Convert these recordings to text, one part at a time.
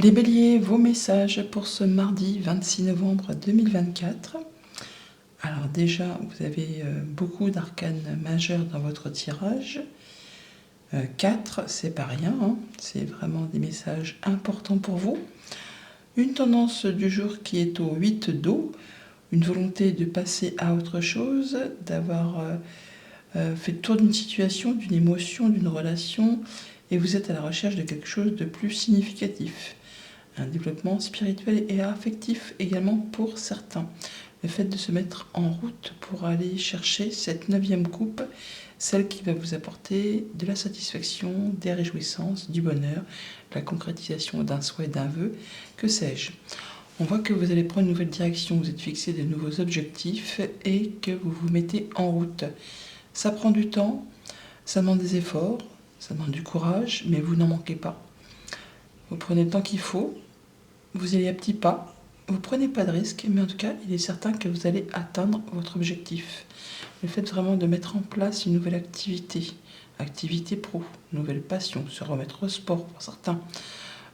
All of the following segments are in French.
Les béliers, vos messages pour ce mardi 26 novembre 2024. Alors déjà, vous avez beaucoup d'arcanes majeures dans votre tirage. 4, c'est pas rien, hein. C'est vraiment des messages importants pour vous. Une tendance du jour qui est au 8 d'eau, une volonté de passer à autre chose, d'avoir fait le tour d'une situation, d'une émotion, d'une relation, et vous êtes à la recherche de quelque chose de plus significatif. Un développement spirituel et affectif également pour certains. Le fait de se mettre en route pour aller chercher cette 9e coupe, celle qui va vous apporter de la satisfaction, des réjouissances, du bonheur, la concrétisation d'un souhait, d'un vœu, que sais-je. On voit que vous allez prendre une nouvelle direction, vous êtes fixé de nouveaux objectifs et que vous vous mettez en route. Ça prend du temps, ça demande des efforts, ça demande du courage, mais vous n'en manquez pas. Vous prenez le temps qu'il faut, vous allez à petits pas, vous ne prenez pas de risques, mais en tout cas, il est certain que vous allez atteindre votre objectif. Le fait vraiment de mettre en place une nouvelle activité pro, une nouvelle passion, se remettre au sport pour certains,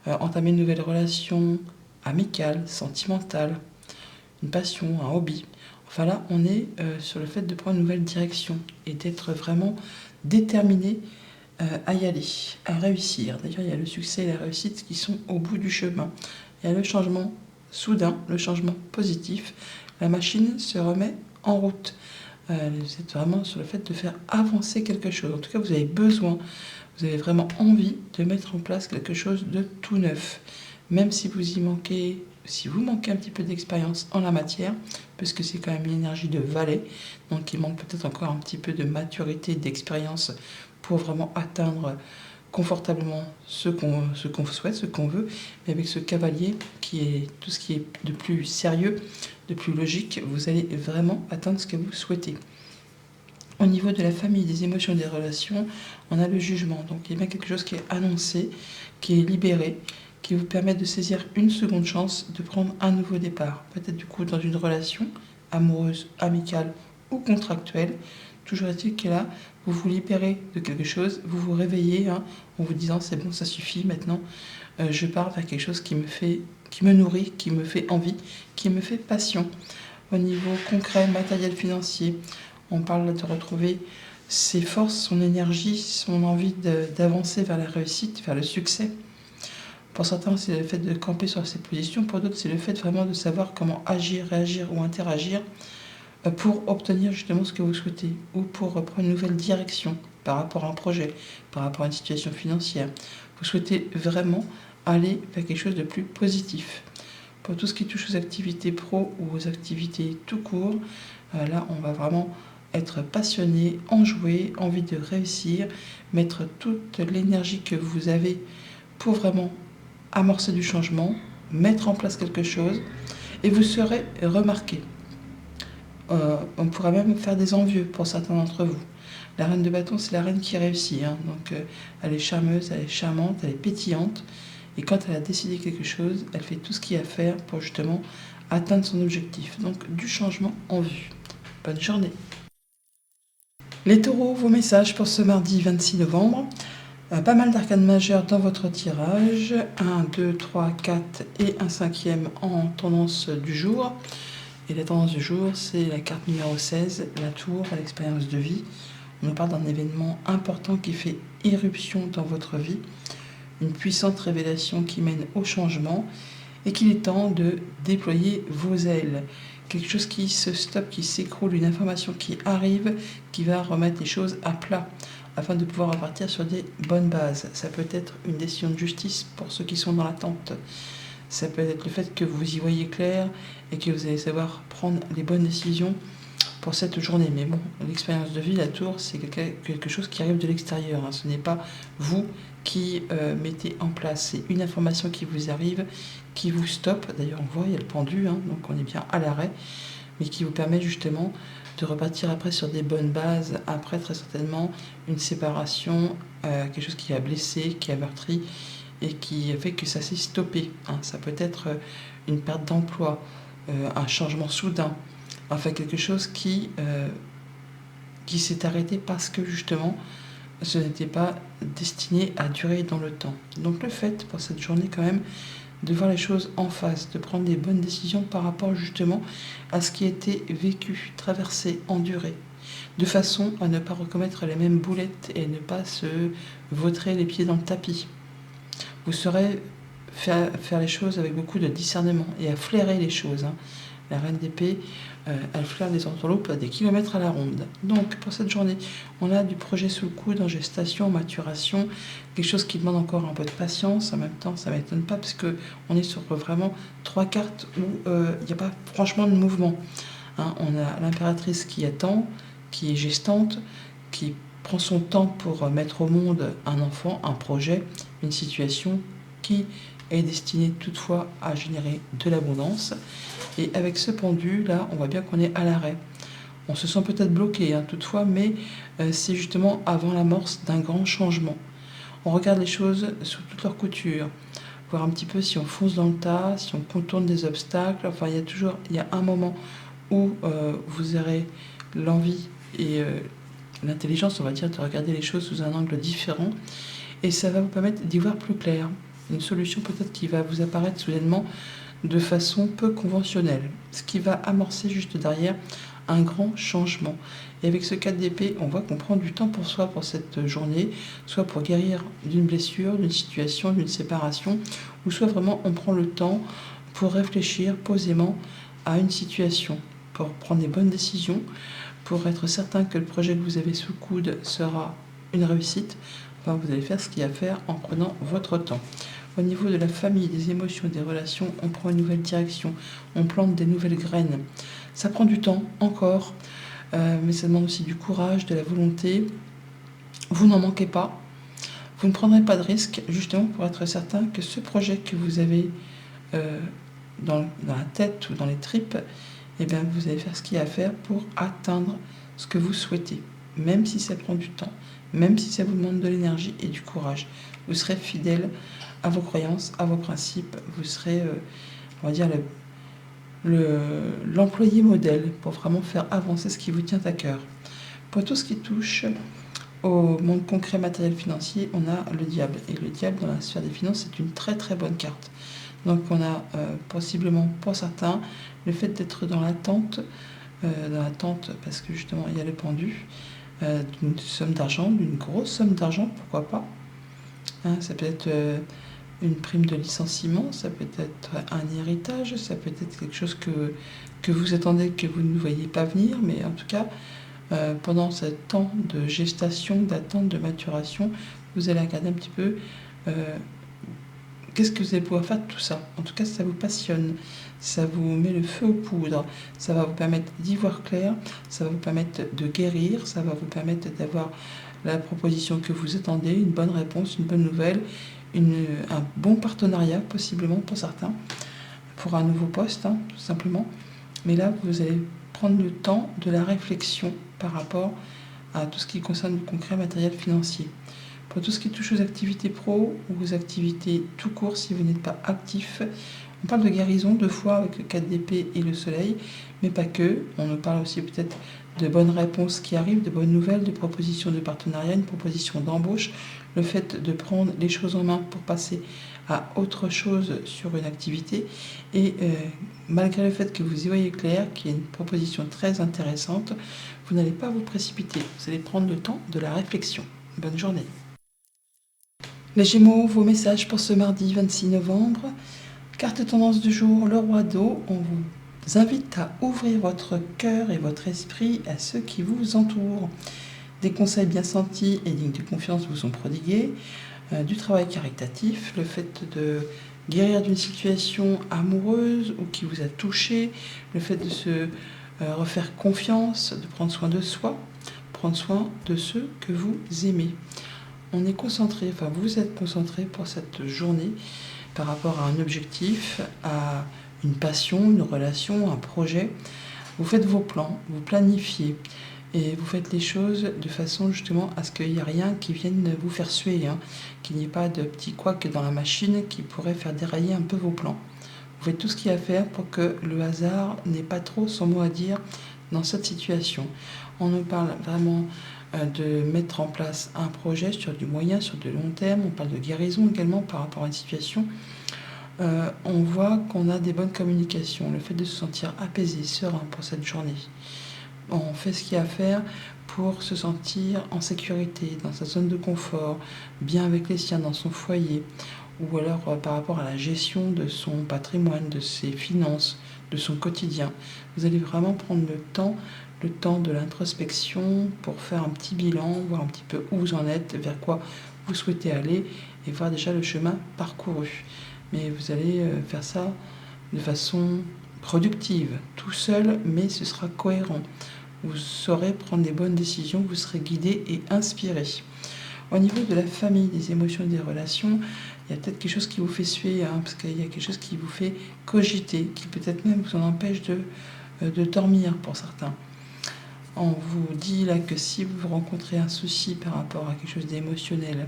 entamer une nouvelle relation amicale, sentimentale, une passion, un hobby. Enfin là, on est sur le fait de prendre une nouvelle direction et d'être vraiment déterminé à y aller, à réussir. D'ailleurs, il y a le succès et la réussite qui sont au bout du chemin. Il y a le changement soudain, le changement positif. La machine se remet en route. Vous êtes vraiment sur le fait de faire avancer quelque chose. En tout cas, vous avez besoin, vous avez vraiment envie de mettre en place quelque chose de tout neuf. Même si vous manquez un petit peu d'expérience en la matière, parce que c'est quand même une énergie de valet, donc il manque peut-être encore un petit peu de maturité, d'expérience pour vraiment atteindre confortablement ce qu'on souhaite, ce qu'on veut, mais avec ce cavalier qui est tout ce qui est de plus sérieux, de plus logique, vous allez vraiment atteindre ce que vous souhaitez. Au niveau de la famille, des émotions, des relations, on a le jugement. Donc il y a bien quelque chose qui est annoncé, qui est libéré, qui vous permet de saisir une seconde chance de prendre un nouveau départ. Peut-être du coup dans une relation amoureuse, amicale ou contractuelle. Toujours est-il que là, vous vous libérez de quelque chose, vous vous réveillez en vous disant c'est bon, ça suffit, maintenant je pars vers quelque chose qui me nourrit, qui me fait envie, qui me fait passion. Au niveau concret, matériel, financier, on parle de retrouver ses forces, son énergie, son envie d'avancer vers la réussite, vers le succès. Pour certains, c'est le fait de camper sur ses positions. Pour d'autres, c'est le fait vraiment de savoir comment agir, réagir ou interagir pour obtenir justement ce que vous souhaitez ou pour prendre une nouvelle direction par rapport à un projet, par rapport à une situation financière. Vous souhaitez vraiment aller vers quelque chose de plus positif. Pour tout ce qui touche aux activités pro ou aux activités tout court, là, on va vraiment être passionné, enjoué, envie de réussir, mettre toute l'énergie que vous avez pour vraiment amorcer du changement, mettre en place quelque chose, et vous serez remarqué. On pourrait même faire des envieux pour certains d'entre vous. La reine de bâton, c'est la reine qui réussit, donc elle est charmeuse, elle est charmante, elle est pétillante, et quand elle a décidé quelque chose, elle fait tout ce qu'il y a à faire pour justement atteindre son objectif. Donc du changement en vue. Bonne journée. Les taureaux, vos messages pour ce mardi 26 novembre. Pas mal d'arcanes majeures dans votre tirage. 1, 2, 3, 4 et un 5e en tendance du jour. Et la tendance du jour, c'est la carte numéro 16, la tour à l'expérience de vie. On nous parle d'un événement important qui fait irruption dans votre vie. Une puissante révélation qui mène au changement et qu'il est temps de déployer vos ailes. Quelque chose qui se stoppe, qui s'écroule, une information qui arrive, qui va remettre les choses à plat afin de pouvoir repartir sur des bonnes bases. Ça peut être une décision de justice pour ceux qui sont dans l'attente. Ça peut être le fait que vous y voyez clair et que vous allez savoir prendre les bonnes décisions pour cette journée. Mais bon, l'expérience de vie, la tour, c'est quelque chose qui arrive de l'extérieur. Ce n'est pas vous qui mettez en place. C'est une information qui vous arrive, qui vous stoppe. D'ailleurs, on voit, il y a le pendu, donc on est bien à l'arrêt, mais qui vous permet justement de repartir après sur des bonnes bases. Après, très certainement, une séparation, quelque chose qui a blessé, qui a meurtri, et qui fait que ça s'est stoppé. Ça peut être une perte d'emploi, un changement soudain, enfin quelque chose qui s'est arrêté parce que justement ce n'était pas destiné à durer dans le temps. Donc le fait pour cette journée quand même de voir les choses en face, de prendre les bonnes décisions par rapport justement à ce qui a été vécu, traversé, enduré, de façon à ne pas recommettre les mêmes boulettes et ne pas se vautrer les pieds dans le tapis. Vous saurez faire les choses avec beaucoup de discernement et à flairer les choses. La reine d'épée, elle flaire des entourloupes à des kilomètres à la ronde. Donc, pour cette journée, on a du projet sous le coude, en gestation, en maturation, quelque chose qui demande encore un peu de patience. En même temps, ça ne m'étonne pas, parce qu'on est sur vraiment 3 cartes où il n'y a pas franchement de mouvement. On a l'impératrice qui attend, qui est gestante, qui prend son temps pour mettre au monde un enfant, un projet, une situation qui est destinée toutefois à générer de l'abondance. Et avec ce pendu, là, on voit bien qu'on est à l'arrêt. On se sent peut-être bloqué, toutefois, mais c'est justement avant l'amorce d'un grand changement. On regarde les choses sous toutes leurs coutures, voir un petit peu si on fonce dans le tas, si on contourne des obstacles. Enfin, il y a un moment où vous aurez l'envie et l'intelligence, on va dire, de regarder les choses sous un angle différent. Et ça va vous permettre d'y voir plus clair. Une solution peut-être qui va vous apparaître soudainement de façon peu conventionnelle, ce qui va amorcer juste derrière un grand changement. Et avec ce 4 d'épée, on voit qu'on prend du temps pour soi pour cette journée, soit pour guérir d'une blessure, d'une situation, d'une séparation, ou soit vraiment on prend le temps pour réfléchir posément à une situation, pour prendre des bonnes décisions, pour être certain que le projet que vous avez sous le coude sera une réussite. Enfin, vous allez faire ce qu'il y a à faire en prenant votre temps. Au niveau de la famille, des émotions, des relations, on prend une nouvelle direction, on plante des nouvelles graines. Ça prend du temps, encore, mais ça demande aussi du courage, de la volonté. Vous n'en manquez pas. Vous ne prendrez pas de risque, justement pour être certain que ce projet que vous avez dans la tête ou dans les tripes, eh bien, vous allez faire ce qu'il y a à faire pour atteindre ce que vous souhaitez, même si ça prend du temps, même si ça vous demande de l'énergie et du courage. Vous serez fidèle à vos croyances, à vos principes. Vous serez, on va dire, l'employé modèle pour vraiment faire avancer ce qui vous tient à cœur. Pour tout ce qui touche au monde concret, matériel, financier, on a le diable. Et le diable, dans la sphère des finances, c'est une très très bonne carte. Donc on a possiblement, pour certains, le fait d'être dans l'attente parce que justement il y a le pendu, d'une somme d'argent, d'une grosse somme d'argent, pourquoi pas. Ça peut être une prime de licenciement, ça peut être un héritage, ça peut être quelque chose que vous attendez, que vous ne voyez pas venir, mais en tout cas, pendant ce temps de gestation, d'attente, de maturation, vous allez regarder un petit peu qu'est-ce que vous allez pouvoir faire de tout ça. En tout cas, ça vous passionne, ça vous met le feu aux poudres, ça va vous permettre d'y voir clair, ça va vous permettre de guérir, ça va vous permettre d'avoir la proposition que vous attendez, une bonne réponse, une bonne nouvelle, un bon partenariat possiblement pour certains, pour un nouveau poste, tout simplement. Mais là, vous allez prendre le temps de la réflexion par rapport à tout ce qui concerne le concret matériel financier. Pour tout ce qui touche aux activités pro ou aux activités tout court, si vous n'êtes pas actif, on parle de guérison 2 fois avec le 4 d'épée et le soleil, mais pas que. On nous parle aussi peut-être de bonnes réponses qui arrivent, de bonnes nouvelles, de propositions de partenariat, une proposition d'embauche, le fait de prendre les choses en main pour passer à autre chose sur une activité. Et malgré le fait que vous y voyez clair, qu'il y a une proposition très intéressante, vous n'allez pas vous précipiter. Vous allez prendre le temps de la réflexion. Bonne journée. Les Gémeaux, vos messages pour ce mardi 26 novembre. Carte tendance du jour, le roi d'eau. On vous invite à ouvrir votre cœur et votre esprit à ceux qui vous entourent. Des conseils bien sentis et dignes de confiance vous sont prodigués. Du travail caritatif, le fait de guérir d'une situation amoureuse ou qui vous a touché, le fait de se refaire confiance, de prendre soin de soi, prendre soin de ceux que vous aimez. On est concentré, enfin vous êtes concentré pour cette journée par rapport à un objectif, à une passion, une relation, un projet. Vous faites vos plans, vous planifiez et vous faites les choses de façon justement à ce qu'il n'y ait rien qui vienne vous faire suer, qu'il n'y ait pas de petits couacs dans la machine qui pourrait faire dérailler un peu vos plans. Vous faites tout ce qu'il y a à faire pour que le hasard n'ait pas trop son mot à dire dans cette situation. On nous parle vraiment de mettre en place un projet sur du moyen, sur du long terme. On parle de guérison également par rapport à une situation. On voit qu'on a des bonnes communications, le fait de se sentir apaisé, serein pour cette journée. On fait ce qu'il y a à faire pour se sentir en sécurité, dans sa zone de confort, bien avec les siens, dans son foyer, ou alors par rapport à la gestion de son patrimoine, de ses finances, de son quotidien. Vous allez vraiment prendre le temps de l'introspection pour faire un petit bilan, voir un petit peu où vous en êtes, vers quoi vous souhaitez aller et voir déjà le chemin parcouru. Mais vous allez faire ça de façon productive, tout seul, mais ce sera cohérent. Vous saurez prendre les bonnes décisions, vous serez guidé et inspiré. Au niveau de la famille, des émotions, des relations, il y a peut-être quelque chose qui vous fait suer, parce qu'il y a quelque chose qui vous fait cogiter, qui peut-être même vous en empêche de dormir pour certains. On vous dit là que si vous rencontrez un souci par rapport à quelque chose d'émotionnel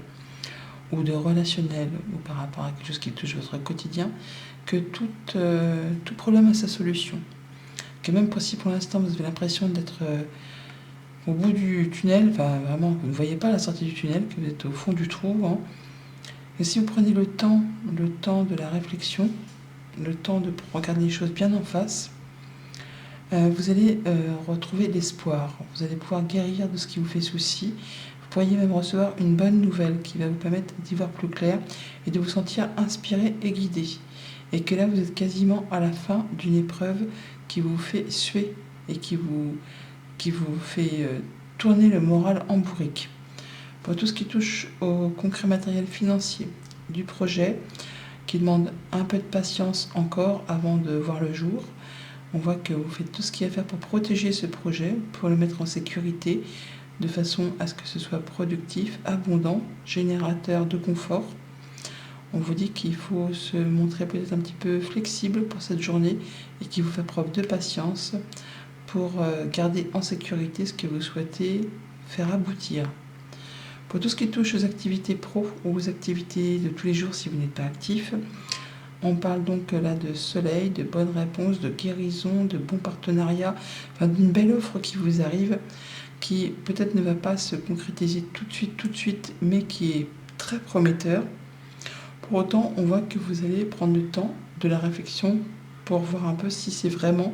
ou de relationnel, ou par rapport à quelque chose qui touche votre quotidien, que tout problème a sa solution. Que même si pour l'instant vous avez l'impression d'être au bout du tunnel, enfin vraiment vous ne voyez pas la sortie du tunnel, que vous êtes au fond du trou, et si vous prenez le temps de la réflexion, le temps de regarder les choses bien en face, vous allez retrouver l'espoir. Vous allez pouvoir guérir de ce qui vous fait souci. Vous pourriez même recevoir une bonne nouvelle qui va vous permettre d'y voir plus clair et de vous sentir inspiré et guidé. Et que là, vous êtes quasiment à la fin d'une épreuve qui vous fait suer et qui vous fait tourner le moral en bourrique. Pour tout ce qui touche au concret matériel financier du projet, qui demande un peu de patience encore avant de voir le jour, on voit que vous faites tout ce qu'il y a à faire pour protéger ce projet, pour le mettre en sécurité, de façon à ce que ce soit productif, abondant, générateur de confort. On vous dit qu'il faut se montrer peut-être un petit peu flexible pour cette journée et qu'il vous fait preuve de patience pour garder en sécurité ce que vous souhaitez faire aboutir. Pour tout ce qui touche aux activités pro ou aux activités de tous les jours si vous n'êtes pas actif, on parle donc là de soleil, de bonnes réponses, de guérison, de bons partenariats, enfin d'une belle offre qui vous arrive, qui peut-être ne va pas se concrétiser tout de suite, mais qui est très prometteur. Pour autant, on voit que vous allez prendre le temps de la réflexion pour voir un peu si c'est vraiment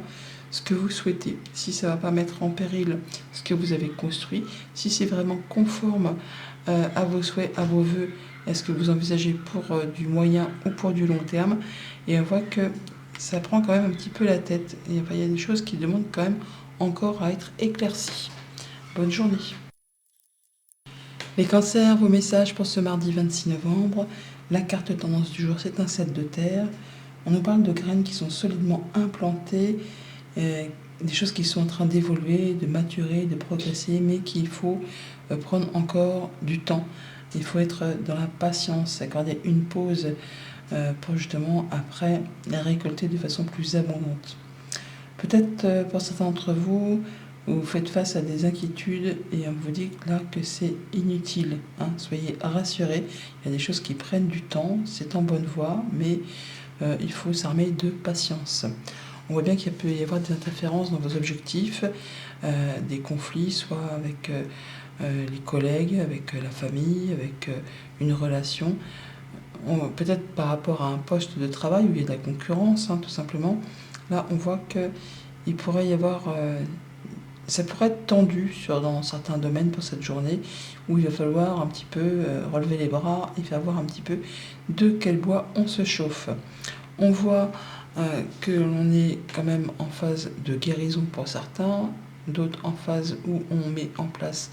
ce que vous souhaitez, si ça ne va pas mettre en péril ce que vous avez construit, si c'est vraiment conforme à vos souhaits, à vos vœux, est-ce que vous envisagez pour du moyen ou pour du long terme. Et on voit que ça prend quand même un petit peu la tête. Et il y a des choses qui demandent quand même encore à être éclaircies. Bonne journée. Les cancers, vos messages pour ce mardi 26 novembre. La carte tendance du jour, c'est un 7 de terre. On nous parle de graines qui sont solidement implantées, des choses qui sont en train d'évoluer, de maturer, de progresser, mais qu'il faut prendre encore du temps. Il faut être dans la patience, accorder une pause pour justement après les récolter de façon plus abondante. Peut-être pour certains d'entre vous, vous faites face à des inquiétudes et on vous dit là que c'est inutile. Soyez rassurés, il y a des choses qui prennent du temps, c'est en bonne voie, mais il faut s'armer de patience. On voit bien qu'il peut y avoir des interférences dans vos objectifs, des conflits, soit avec les collègues, avec la famille, avec une relation. Peut-être par rapport à un poste de travail où il y a de la concurrence, tout simplement. Là, on voit qu'il pourrait y avoir... ça pourrait être tendu dans certains domaines pour cette journée, où il va falloir un petit peu relever les bras et faire voir un petit peu de quel bois on se chauffe. On voit que l'on est quand même en phase de guérison pour certains, d'autres en phase où on met en place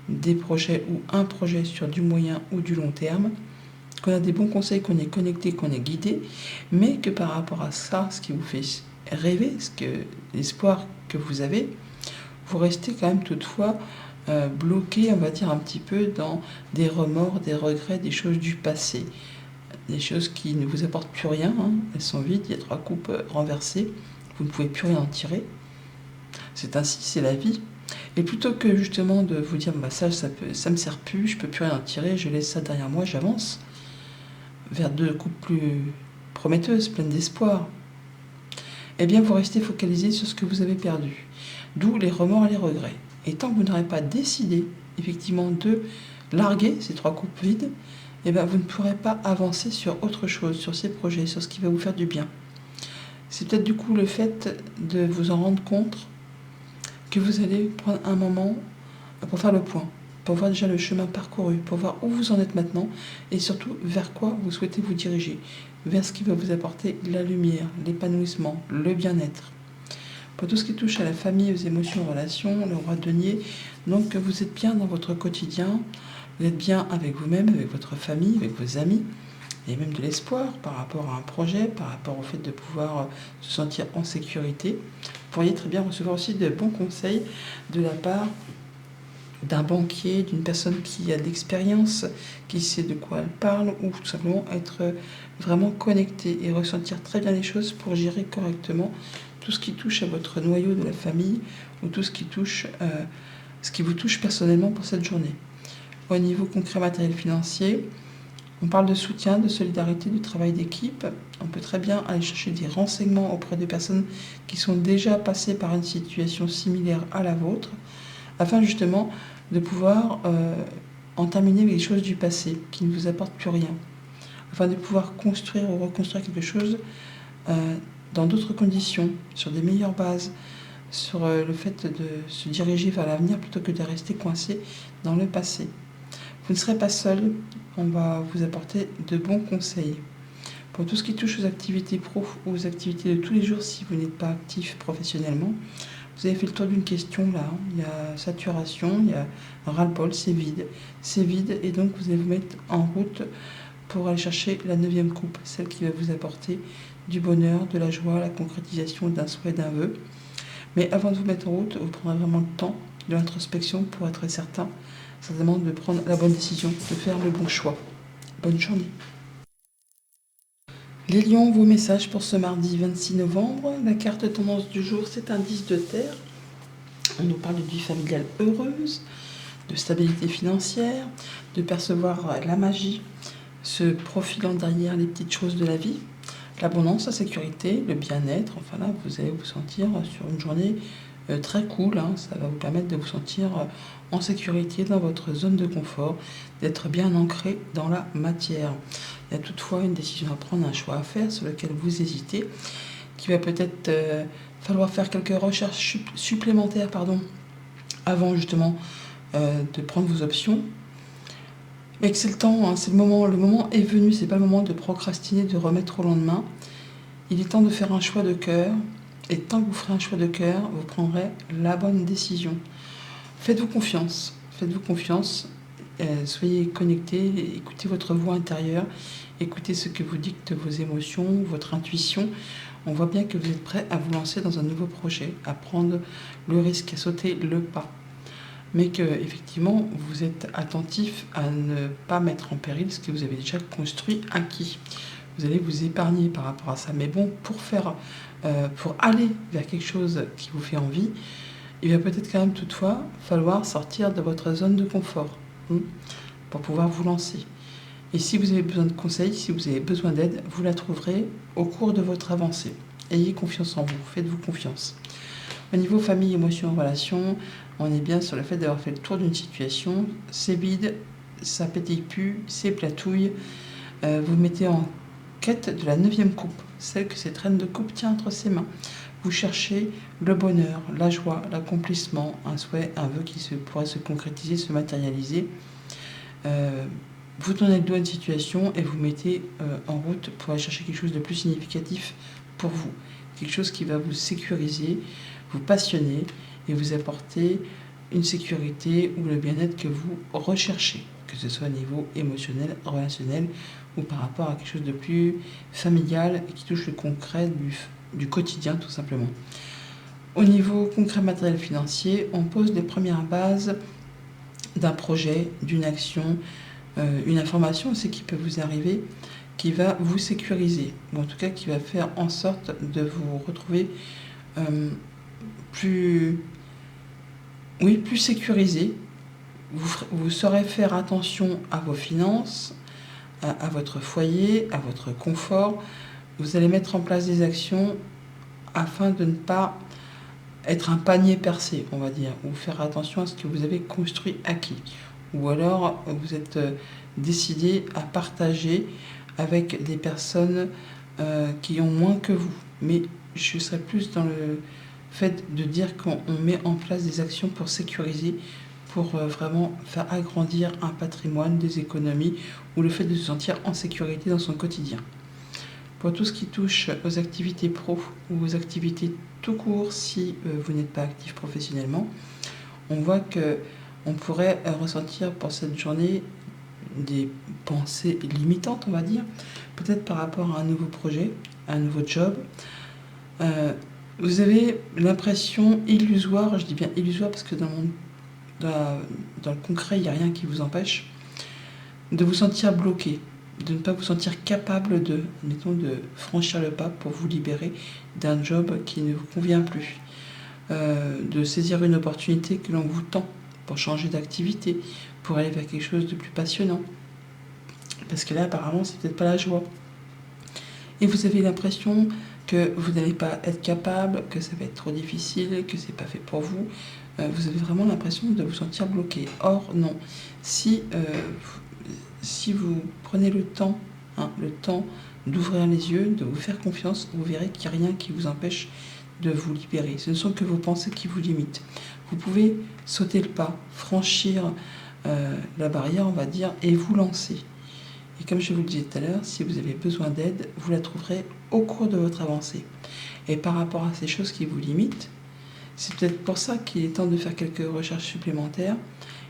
des projets ou un projet sur du moyen ou du long terme, qu'on a des bons conseils, qu'on est connecté, qu'on est guidé, mais que par rapport à ça, ce qui vous fait rêver, l'espoir que vous avez, vous restez quand même toutefois bloqué, on va dire un petit peu dans des remords, des regrets, des choses du passé. Des choses qui ne vous apportent plus rien, elles sont vides, il y a 3 coupes renversées, vous ne pouvez plus rien en tirer. C'est ainsi, c'est la vie. Et plutôt que justement de vous dire ça me sert plus, je peux plus rien en tirer, je laisse ça derrière moi, j'avance vers 2 coupes plus prometteuses, pleines d'espoir, eh bien vous restez focalisé sur ce que vous avez perdu. D'où les remords et les regrets. Et tant que vous n'aurez pas décidé effectivement de larguer ces 3 coupes vides, eh ben, vous ne pourrez pas avancer sur autre chose, sur ces projets, sur ce qui va vous faire du bien. C'est peut-être du coup le fait de vous en rendre compte que vous allez prendre un moment pour faire le point, pour voir déjà le chemin parcouru, pour voir où vous en êtes maintenant et surtout vers quoi vous souhaitez vous diriger, vers ce qui va vous apporter la lumière, l'épanouissement, le bien-être. Pour tout ce qui touche à la famille, aux émotions, aux relations, le roi de denier, donc vous êtes bien dans votre quotidien, vous êtes bien avec vous-même, avec votre famille, avec vos amis, et même de l'espoir par rapport à un projet, par rapport au fait de pouvoir se sentir en sécurité. Vous pourriez très bien recevoir aussi de bons conseils de la part d'un banquier, d'une personne qui a de l'expérience, qui sait de quoi elle parle, ou tout simplement être vraiment connecté et ressentir très bien les choses pour gérer correctement tout ce qui touche à votre noyau de la famille ou tout ce qui touche, ce qui vous touche personnellement pour cette journée. Au niveau concret matériel financier, on parle de soutien, de solidarité, du travail d'équipe. On peut très bien aller chercher des renseignements auprès de personnes qui sont déjà passées par une situation similaire à la vôtre, afin justement de pouvoir en terminer avec les choses du passé qui ne vous apportent plus rien, afin de pouvoir construire ou reconstruire quelque chose dans d'autres conditions, sur des meilleures bases, sur le fait de se diriger vers l'avenir plutôt que de rester coincé dans le passé. Vous ne serez pas seul, on va vous apporter de bons conseils. Pour tout ce qui touche aux activités pro ou aux activités de tous les jours, si vous n'êtes pas actif professionnellement, vous avez fait le tour d'une question là, il y a saturation, il y a ras-le-bol, c'est vide, et donc vous allez vous mettre en route pour aller chercher la 9e coupe, celle qui va vous apporter du bonheur, de la joie, la concrétisation d'un souhait, d'un vœu. Mais avant de vous mettre en route, vous prendrez vraiment le temps de l'introspection pour être certain, certainement de prendre la bonne décision, de faire le bon choix. Bonne journée. Les lions, vos messages pour ce mardi 26 novembre. La carte tendance du jour, c'est un 10 de terre. On nous parle de vie familiale heureuse, de stabilité financière, de percevoir la magie se profilant derrière les petites choses de la vie, l'abondance, la sécurité, le bien-être. Enfin là, vous allez vous sentir sur une journée très cool. Ça va vous permettre de vous sentir en sécurité dans votre zone de confort, d'être bien ancré dans la matière. Il y a toutefois une décision à prendre, un choix à faire sur lequel vous hésitez, qui va peut-être falloir faire quelques recherches supplémentaires avant justement de prendre vos options. Mais que c'est le temps, c'est le moment est venu, c'est pas le moment de procrastiner, de remettre au lendemain. Il est temps de faire un choix de cœur, et tant que vous ferez un choix de cœur, vous prendrez la bonne décision. Faites-vous confiance, soyez connectés, écoutez votre voix intérieure, écoutez ce que vous dictent vos émotions, votre intuition. On voit bien que vous êtes prêt à vous lancer dans un nouveau projet, à prendre le risque, à sauter le pas. Mais que effectivement vous êtes attentif à ne pas mettre en péril ce que vous avez déjà construit, acquis. Vous allez vous épargner par rapport à ça. Mais bon, pour aller vers quelque chose qui vous fait envie, il va peut-être quand même toutefois falloir sortir de votre zone de confort pour pouvoir vous lancer. Et si vous avez besoin de conseils, si vous avez besoin d'aide, vous la trouverez au cours de votre avancée. Ayez confiance en vous, faites-vous confiance. Au niveau famille, émotions, relations, on est bien sur le fait d'avoir fait le tour d'une situation. C'est vide, ça pétille plus, c'est platouille. Vous mettez en quête de la 9e coupe, celle que cette reine de coupe tient entre ses mains. Vous cherchez le bonheur, la joie, l'accomplissement, un souhait, un vœu qui pourrait se concrétiser, se matérialiser. Vous tournez le dos à une situation et vous mettez en route pour aller chercher quelque chose de plus significatif pour vous. Quelque chose qui va vous sécuriser, vous passionner et vous apporter une sécurité ou le bien-être que vous recherchez, que ce soit au niveau émotionnel, relationnel ou par rapport à quelque chose de plus familial et qui touche le concret du quotidien tout simplement. Au niveau concret matériel financier, on pose les premières bases d'un projet, d'une action, une information aussi qui peut vous arriver, qui va vous sécuriser, ou en tout cas qui va faire en sorte de vous retrouver plus sécurisé. Vous saurez faire attention à vos finances, à votre foyer, à votre confort. Vous allez mettre en place des actions afin de ne pas être un panier percé, on va dire, ou faire attention à ce que vous avez construit, acquis, ou alors vous êtes décidé à partager avec des personnes qui ont moins que vous. Mais je serais plus dans le fait de dire qu'on met en place des actions pour sécuriser, pour vraiment faire agrandir un patrimoine, des économies, ou le fait de se sentir en sécurité dans son quotidien. Pour tout ce qui touche aux activités pro ou aux activités tout court, si vous n'êtes pas actif professionnellement, on voit que on pourrait ressentir pour cette journée des pensées limitantes, on va dire, peut-être par rapport à un nouveau projet, un nouveau job. Vous avez l'impression illusoire, je dis bien illusoire parce que dans le concret, il n'y a rien qui vous empêche, de vous sentir bloqué, de ne pas vous sentir capable de franchir le pas pour vous libérer d'un job qui ne vous convient plus, de saisir une opportunité que l'on vous tend pour changer d'activité, pour aller vers quelque chose de plus passionnant. Parce que là, apparemment, c'est peut-être pas la joie. Et vous avez l'impression que vous n'allez pas être capable, que ça va être trop difficile, que c'est pas fait pour vous. Vous avez vraiment l'impression de vous sentir bloqué. Or, non. Si vous prenez le temps d'ouvrir les yeux, de vous faire confiance, vous verrez qu'il n'y a rien qui vous empêche de vous libérer. Ce ne sont que vos pensées qui vous limitent. Vous pouvez sauter le pas, franchir la barrière, on va dire, et vous lancer. Et comme je vous le disais tout à l'heure, si vous avez besoin d'aide, vous la trouverez au cours de votre avancée. Et par rapport à ces choses qui vous limitent, c'est peut-être pour ça qu'il est temps de faire quelques recherches supplémentaires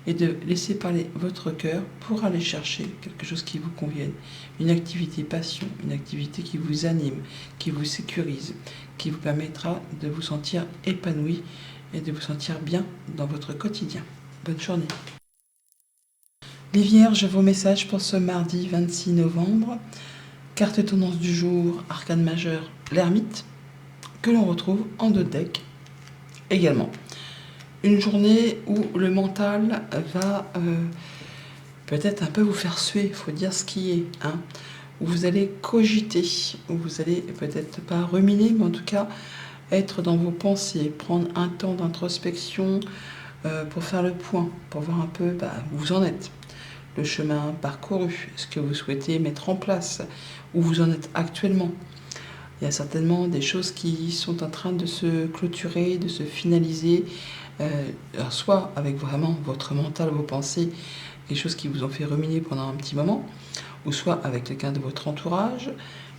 et de laisser parler votre cœur pour aller chercher quelque chose qui vous convienne. Une activité passion, une activité qui vous anime, qui vous sécurise, qui vous permettra de vous sentir épanoui et de vous sentir bien dans votre quotidien. Bonne journée. Les Vierges, vos messages pour ce mardi 26 novembre. Carte tendance du jour, arcane majeur, l'ermite, que l'on retrouve en 2 decks également. Une journée où le mental va peut-être un peu vous faire suer, il faut dire ce qui est, où vous allez cogiter, où vous allez peut-être pas ruminer, mais en tout cas être dans vos pensées, prendre un temps d'introspection pour faire le point, pour voir un peu où vous en êtes. Le chemin parcouru, ce que vous souhaitez mettre en place, où vous en êtes actuellement. Il y a certainement des choses qui sont en train de se clôturer, de se finaliser, soit avec vraiment votre mental, vos pensées, des choses qui vous ont fait ruminer pendant un petit moment, ou soit avec quelqu'un de votre entourage.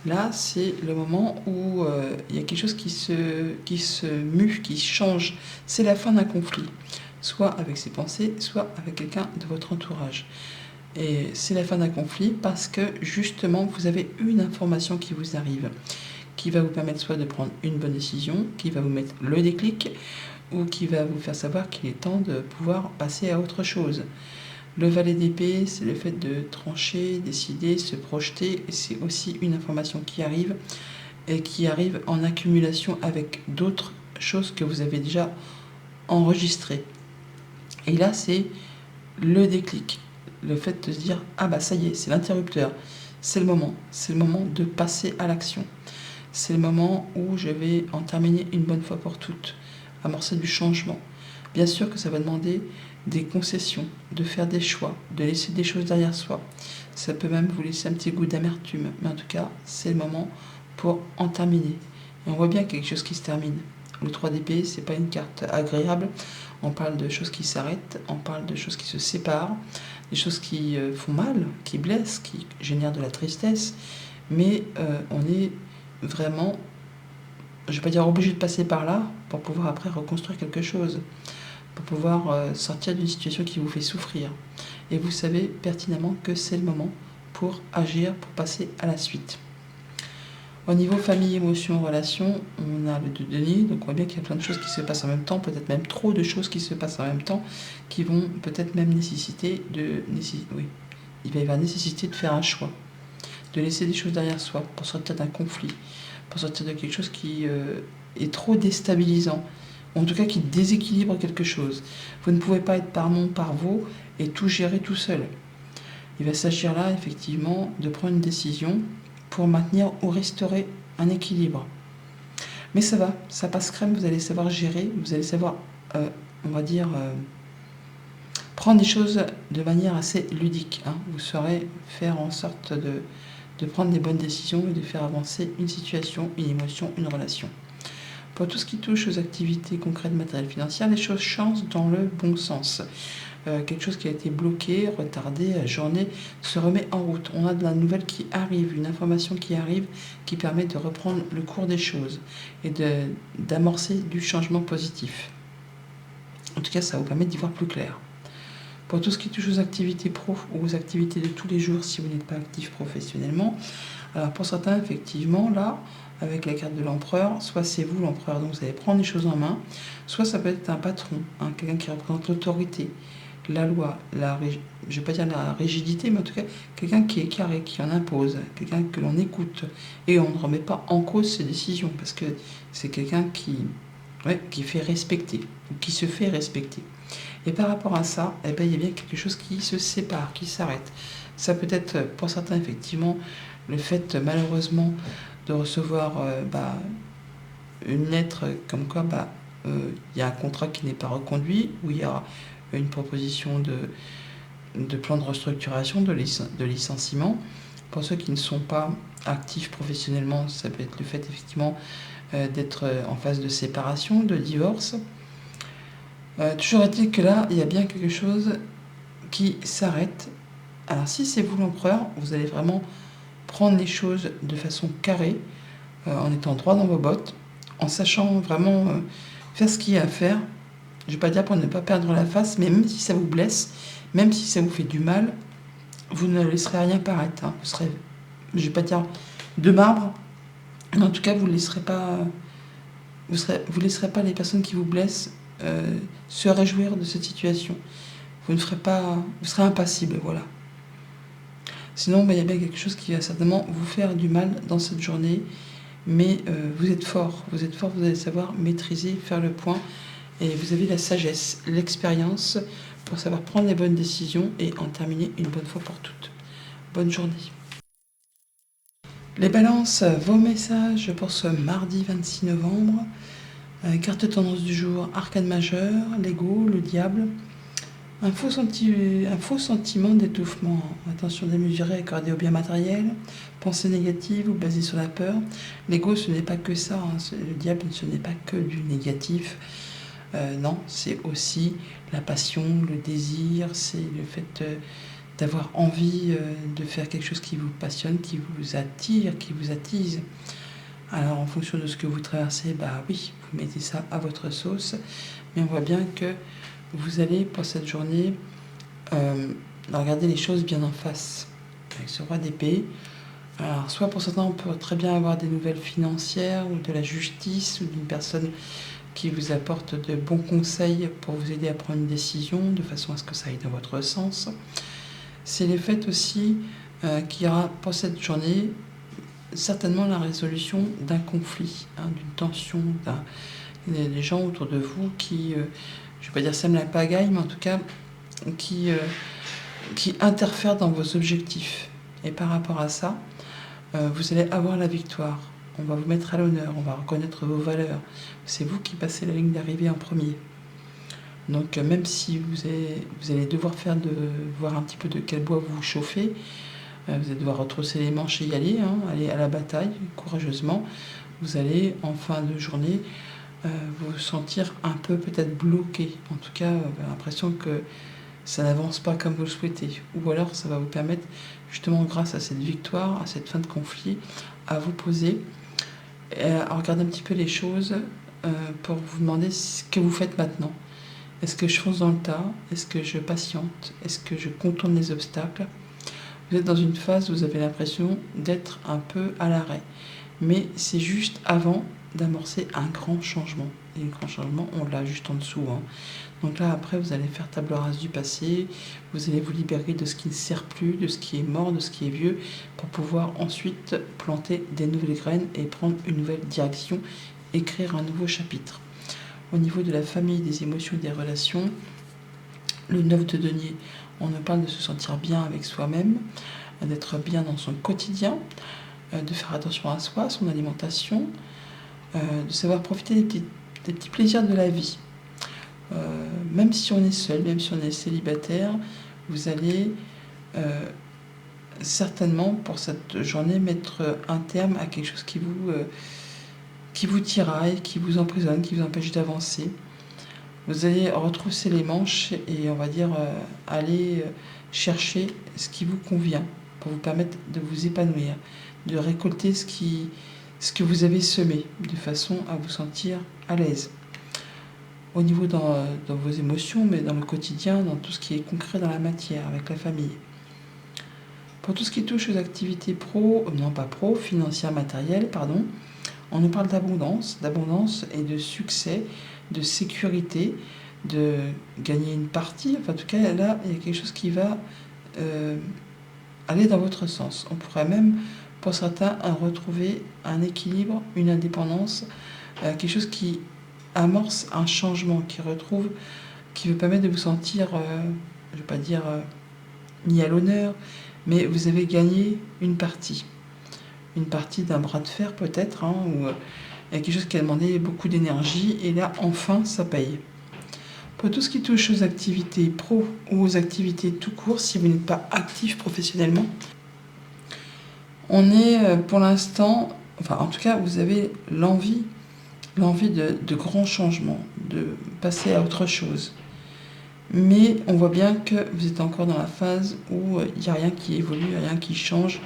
Là, c'est le moment où il y a quelque chose qui se mue, qui change. C'est la fin d'un conflit, soit avec ses pensées, soit avec quelqu'un de votre entourage. Et c'est la fin d'un conflit parce que justement vous avez une information qui vous arrive, qui va vous permettre soit de prendre une bonne décision, qui va vous mettre le déclic, ou qui va vous faire savoir qu'il est temps de pouvoir passer à autre chose. Le valet d'épée, c'est le fait de trancher, décider, se projeter, et c'est aussi une information qui arrive, et qui arrive en accumulation avec d'autres choses que vous avez déjà enregistrées. Et là, c'est le déclic. Le fait de se dire ça y est, c'est l'interrupteur, c'est le moment de passer à l'action, c'est le moment où je vais en terminer une bonne fois pour toutes, amorcer du changement. Bien sûr que ça va demander des concessions, de faire des choix, de laisser des choses derrière soi. Ça peut même vous laisser un petit goût d'amertume, mais en tout cas c'est le moment pour en terminer. Et on voit bien quelque chose qui se termine. Le 3 d'épée, c'est pas une carte agréable. On parle de choses qui s'arrêtent, on parle de choses qui se séparent, des choses qui font mal, qui blessent, qui génèrent de la tristesse. Mais on est vraiment, je ne vais pas dire obligé de passer par là pour pouvoir après reconstruire quelque chose, pour pouvoir sortir d'une situation qui vous fait souffrir. Et vous savez pertinemment que c'est le moment pour agir, pour passer à la suite. Au niveau famille, émotions, relations, on a le 2 de denier, donc on voit bien qu'il y a plein de choses qui se passent en même temps, peut-être même trop de choses qui se passent en même temps, qui vont peut-être même il va y avoir nécessité de faire un choix, de laisser des choses derrière soi pour sortir d'un conflit, pour sortir de quelque chose qui est trop déstabilisant, ou en tout cas qui déséquilibre quelque chose. Vous ne pouvez pas être par mon, par vous, et tout gérer tout seul. Il va s'agir là, effectivement, de prendre une décision pour maintenir ou restaurer un équilibre. Mais ça va, ça passe crème, vous allez savoir gérer, vous allez savoir, prendre les choses de manière assez ludique. Vous saurez faire en sorte de prendre des bonnes décisions et de faire avancer une situation, une émotion, une relation. Pour tout ce qui touche aux activités concrètes matérielles financières, les choses changent dans le bon sens. Quelque chose qui a été bloqué, retardé, ajourné, se remet en route. On a de la nouvelle qui arrive, une information qui arrive, qui permet de reprendre le cours des choses et d'amorcer du changement positif. En tout cas, ça vous permet d'y voir plus clair. Pour tout ce qui touche aux activités pro ou aux activités de tous les jours, si vous n'êtes pas actif professionnellement, alors pour certains, effectivement, là, avec la carte de l'empereur, soit c'est vous l'empereur, donc vous allez prendre les choses en main, soit ça peut être un patron, quelqu'un qui représente l'autorité, la loi, je ne vais pas dire la rigidité, mais en tout cas, quelqu'un qui est carré, qui en impose, quelqu'un que l'on écoute, et on ne remet pas en cause ses décisions, parce que c'est quelqu'un qui fait respecter, ou qui se fait respecter. Et par rapport à ça, il y a bien quelque chose qui se sépare, qui s'arrête. Ça peut être, pour certains, effectivement, le fait, malheureusement, de recevoir une lettre comme quoi il y a un contrat qui n'est pas reconduit, où il y a une proposition de plan de restructuration, de licenciement. Pour ceux qui ne sont pas actifs professionnellement, ça peut être le fait, effectivement, d'être en phase de séparation, de divorce. Toujours est-il que là, il y a bien quelque chose qui s'arrête. Alors si c'est vous l'empereur, vous allez vraiment prendre les choses de façon carrée, en étant droit dans vos bottes, en sachant vraiment faire ce qu'il y a à faire. Je ne vais pas dire pour ne pas perdre la face, mais même si ça vous blesse, même si ça vous fait du mal, vous ne laisserez rien paraître. Vous serez, je ne vais pas dire de marbre, mais en tout cas, vous ne laisserez pas, vous laisserez pas les personnes qui vous blessent se réjouir de cette situation. Vous serez impassible, voilà. Sinon, il y a bien quelque chose qui va certainement vous faire du mal dans cette journée, mais vous êtes fort, vous allez savoir maîtriser, faire le point, et vous avez la sagesse, l'expérience pour savoir prendre les bonnes décisions et en terminer une bonne fois pour toutes. Bonne journée. Les balances, vos messages pour ce mardi 26 novembre. Carte tendance du jour, arcane majeur, l'ego, le diable. Un faux sentiment d'étouffement. Attention démesurée accordée au bien matériel. Pensée négative ou basée sur la peur. L'ego, ce n'est pas que ça. Le diable, ce n'est pas que du négatif. Non, c'est aussi la passion, le désir, c'est le fait d'avoir envie de faire quelque chose qui vous passionne, qui vous attire, qui vous attise. Alors en fonction de ce que vous traversez, oui, vous mettez ça à votre sauce, mais on voit bien que vous allez pour cette journée regarder les choses bien en face, avec ce roi d'épée. Alors soit pour certains on peut très bien avoir des nouvelles financières ou de la justice ou d'une personne qui vous apporte de bons conseils pour vous aider à prendre une décision de façon à ce que ça aille dans votre sens. C'est le fait aussi qu'il y aura pour cette journée certainement la résolution d'un conflit, d'une tension, des gens autour de vous qui, je ne vais pas dire sèment la pagaille, mais en tout cas qui interfèrent dans vos objectifs. Et par rapport à ça, vous allez avoir la victoire. On va vous mettre à l'honneur, on va reconnaître vos valeurs. C'est vous qui passez la ligne d'arrivée en premier. Donc même si vous allez devoir voir un petit peu de quel bois vous vous chauffez, vous allez devoir retrousser les manches et y aller, aller à la bataille courageusement. Vous allez en fin de journée vous sentir un peu peut-être bloqué. En tout cas, vous avez l'impression que ça n'avance pas comme vous le souhaitez. Ou alors ça va vous permettre justement grâce à cette victoire, à cette fin de conflit, à vous poser, à regarder un petit peu les choses pour vous demander ce que vous faites maintenant. Est-ce que je fonce dans le tas? Est-ce que je patiente? Est-ce que je contourne les obstacles? Vous êtes dans une phase où vous avez l'impression d'être un peu à l'arrêt. Mais c'est juste avant d'amorcer un grand changement. Et le grand changement, on l'a juste en dessous. Donc là, après, vous allez faire table rase du passé, vous allez vous libérer de ce qui ne sert plus, de ce qui est mort, de ce qui est vieux, pour pouvoir ensuite planter des nouvelles graines et prendre une nouvelle direction, écrire un nouveau chapitre. Au niveau de la famille, des émotions et des relations, le 9 de denier, on nous parle de se sentir bien avec soi-même, d'être bien dans son quotidien, de faire attention à soi, à son alimentation, de savoir profiter des petits plaisirs de la vie. même si on est seul, même si on est célibataire, vous allez certainement pour cette journée mettre un terme à quelque chose qui vous tiraille, qui vous emprisonne, qui vous empêche d'avancer. Vous allez retrousser les manches et on va dire aller chercher ce qui vous convient pour vous permettre de vous épanouir, de récolter ce que vous avez semé, de façon à vous sentir à l'aise. Au niveau dans vos émotions, mais dans le quotidien, dans tout ce qui est concret dans la matière, avec la famille. Pour tout ce qui touche aux activités financières, matérielles, pardon, on nous parle d'abondance et de succès, de sécurité, de gagner une partie. Enfin, en tout cas, là, il y a quelque chose qui va aller dans votre sens. On pourrait même, pour certains, retrouver un équilibre, une indépendance, quelque chose qui amorce un changement, qui vous permet de vous sentir, je ne vais pas dire ni à l'honneur, mais vous avez gagné une partie d'un bras de fer peut-être, où il y a quelque chose qui a demandé beaucoup d'énergie, et là, enfin, ça paye. Pour tout ce qui touche aux activités pro ou aux activités tout court, si vous n'êtes pas actif professionnellement, on est pour l'instant, enfin en tout cas, vous avez l'envie de grands changements, de passer à autre chose. Mais on voit bien que vous êtes encore dans la phase où il n'y a rien qui évolue, rien qui change.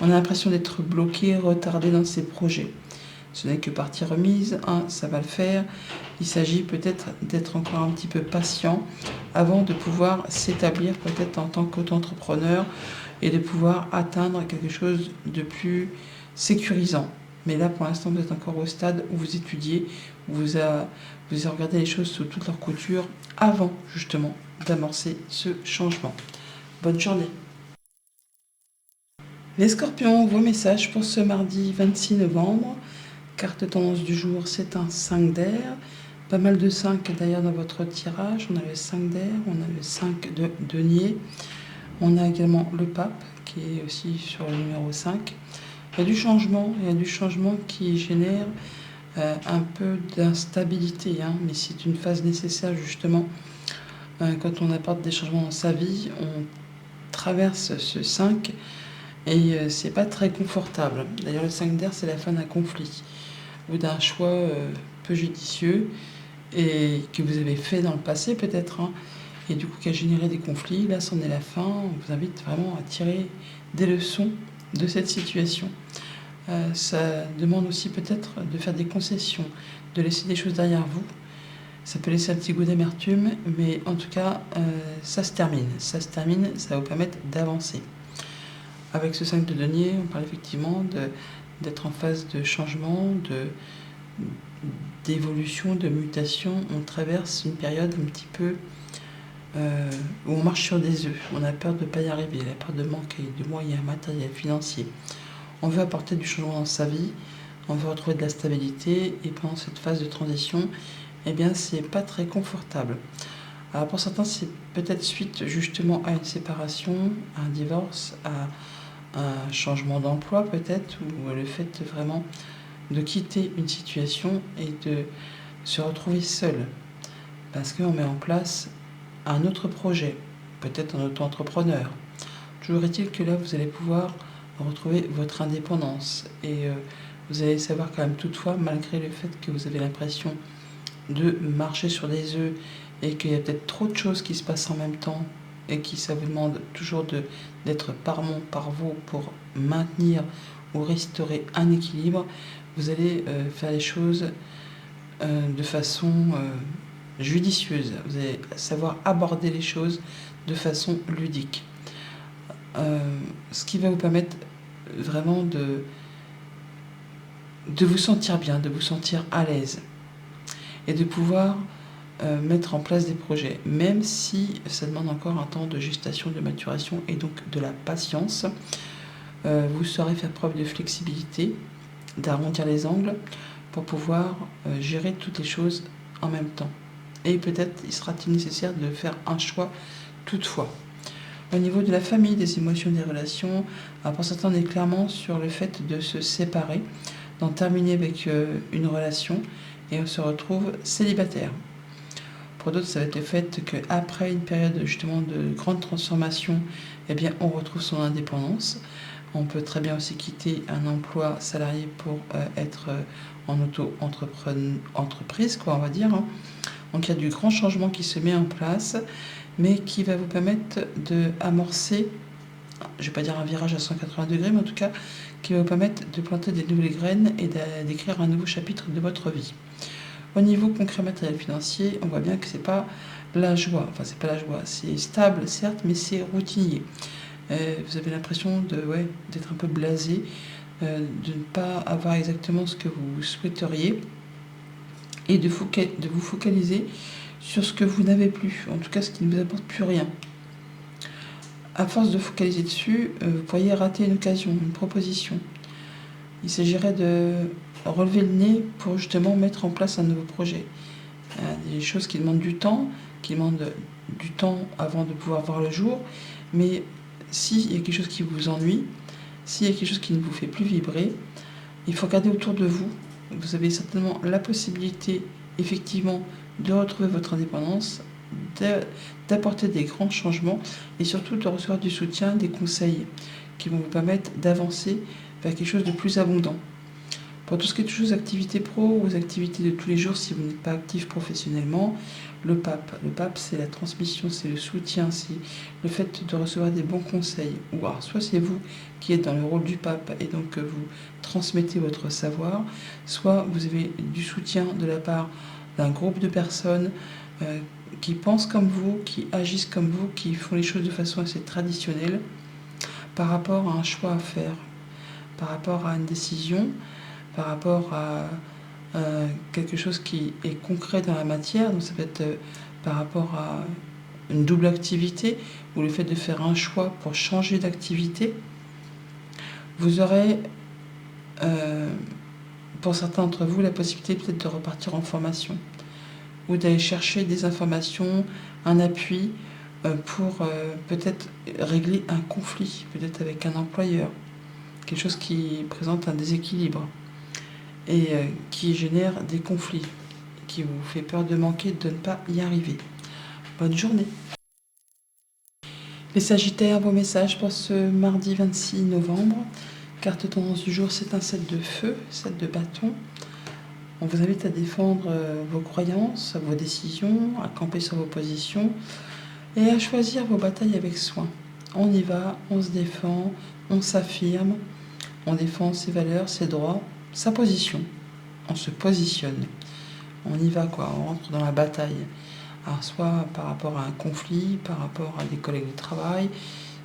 On a l'impression d'être bloqué, retardé dans ses projets. Ce n'est que partie remise, ça va le faire. Il s'agit peut-être d'être encore un petit peu patient avant de pouvoir s'établir peut-être en tant qu'auto-entrepreneur et de pouvoir atteindre quelque chose de plus sécurisant. Mais là, pour l'instant, vous êtes encore au stade où vous étudiez, où vous regardez les choses sous toute leur couture avant, justement, d'amorcer ce changement. Bonne journée. Les Scorpions, vos messages pour ce mardi 26 novembre. Carte tendance du jour, c'est un 5 d'air. Pas mal de 5 d'ailleurs dans votre tirage. On a le 5 d'air, on a le 5 de denier. On a également le pape qui est aussi sur le numéro 5. Il y a du changement qui génère un peu d'instabilité, mais c'est une phase nécessaire justement. Quand on apporte des changements dans sa vie, on traverse ce 5 et c'est pas très confortable. D'ailleurs, le 5 d'air, c'est la fin d'un conflit ou d'un choix peu judicieux et que vous avez fait dans le passé peut-être, et du coup qui a généré des conflits. Là, c'en est la fin. On vous invite vraiment à tirer des leçons de cette situation. Ça demande aussi peut-être de faire des concessions, de laisser des choses derrière vous. Ça peut laisser un petit goût d'amertume, mais en tout cas, ça se termine. Ça va vous permettre d'avancer. Avec ce 5 de denier, on parle effectivement d'être en phase de changement, d'évolution, de mutation. On traverse une période un petit peu où on marche sur des œufs. On a peur de ne pas y arriver, on a peur de manquer de moyens matériels, financiers. On veut apporter du changement dans sa vie, on veut retrouver de la stabilité, et pendant cette phase de transition, eh bien, c'est pas très confortable. Alors pour certains, c'est peut-être suite justement à une séparation, à un divorce, à un changement d'emploi peut-être, ou le fait vraiment de quitter une situation et de se retrouver seul. Parce qu'on met en place un autre projet, peut-être un auto-entrepreneur. Toujours est-il que là, vous allez pouvoir retrouver votre indépendance et vous allez savoir quand même toutefois, malgré le fait que vous avez l'impression de marcher sur des œufs et qu'il y a peut-être trop de choses qui se passent en même temps et qui ça vous demande toujours d'être par vous pour maintenir ou restaurer un équilibre, vous allez faire les choses de façon judicieuse. Vous allez savoir aborder les choses de façon ludique. Ce qui va vous permettre vraiment de vous sentir bien, de vous sentir à l'aise et de pouvoir mettre en place des projets, même si ça demande encore un temps de gestation, de maturation et donc de la patience. Vous saurez faire preuve de flexibilité, d'arrondir les angles pour pouvoir gérer toutes les choses en même temps. Et peut-être il sera-t-il nécessaire de faire un choix toutefois. Au niveau de la famille, des émotions, des relations, pour certains, on est clairement sur le fait de se séparer, d'en terminer avec une relation, et on se retrouve célibataire. Pour d'autres, ça va être le fait qu'après une période justement de grande transformation, eh bien, on retrouve son indépendance. On peut très bien aussi quitter un emploi salarié pour être en auto-entreprise, quoi, on va dire, hein. Donc il y a du grand changement qui se met en place, mais qui va vous permettre d'amorcer, je ne vais pas dire un virage à 180 degrés, mais en tout cas, qui va vous permettre de planter des nouvelles graines et d'écrire un nouveau chapitre de votre vie. Au niveau concret matériel financier, on voit bien que c'est pas la joie. Enfin, c'est pas la joie. C'est stable, certes, mais c'est routinier. Vous avez l'impression d'être un peu blasé, de ne pas avoir exactement ce que vous souhaiteriez et de vous focaliser sur ce que vous n'avez plus, en tout cas ce qui ne vous apporte plus rien. À force de focaliser dessus, vous pourriez rater une occasion, une proposition. Il s'agirait de relever le nez pour justement mettre en place un nouveau projet. Il y a des choses qui demandent du temps, avant de pouvoir voir le jour, mais s'il y a quelque chose qui vous ennuie, s'il y a quelque chose qui ne vous fait plus vibrer, il faut regarder autour de vous. Vous avez certainement la possibilité, effectivement, de retrouver votre indépendance, d'apporter des grands changements et surtout de recevoir du soutien, des conseils qui vont vous permettre d'avancer vers quelque chose de plus abondant. Pour tout ce qui est aux activités pro ou aux activités de tous les jours, si vous n'êtes pas actif professionnellement, le pape, c'est la transmission, c'est le soutien, c'est le fait de recevoir des bons conseils. Ou alors, soit c'est vous qui êtes dans le rôle du pape et donc vous transmettez votre savoir, soit vous avez du soutien de la part d'un groupe de personnes qui pensent comme vous, qui agissent comme vous, qui font les choses de façon assez traditionnelle par rapport à un choix à faire, par rapport à une décision, par rapport à quelque chose qui est concret dans la matière. Donc ça peut être par rapport à une double activité ou le fait de faire un choix pour changer d'activité. Vous aurez, pour certains d'entre vous, la possibilité peut-être de repartir en formation ou d'aller chercher des informations, un appui pour peut-être régler un conflit, peut-être avec un employeur, quelque chose qui présente un déséquilibre et qui génère des conflits, qui vous fait peur de manquer, de ne pas y arriver. Bonne journée. Les Sagittaires, vos messages pour ce mardi 26 novembre. Carte tendance du jour, c'est un 7 de feu, 7 de bâton. On vous invite à défendre vos croyances, vos décisions, à camper sur vos positions et à choisir vos batailles avec soin. On y va, on se défend, on s'affirme, on défend ses valeurs, ses droits, sa position. On se positionne. On y va, quoi. On rentre dans la bataille. Alors, soit par rapport à un conflit, par rapport à des collègues de travail,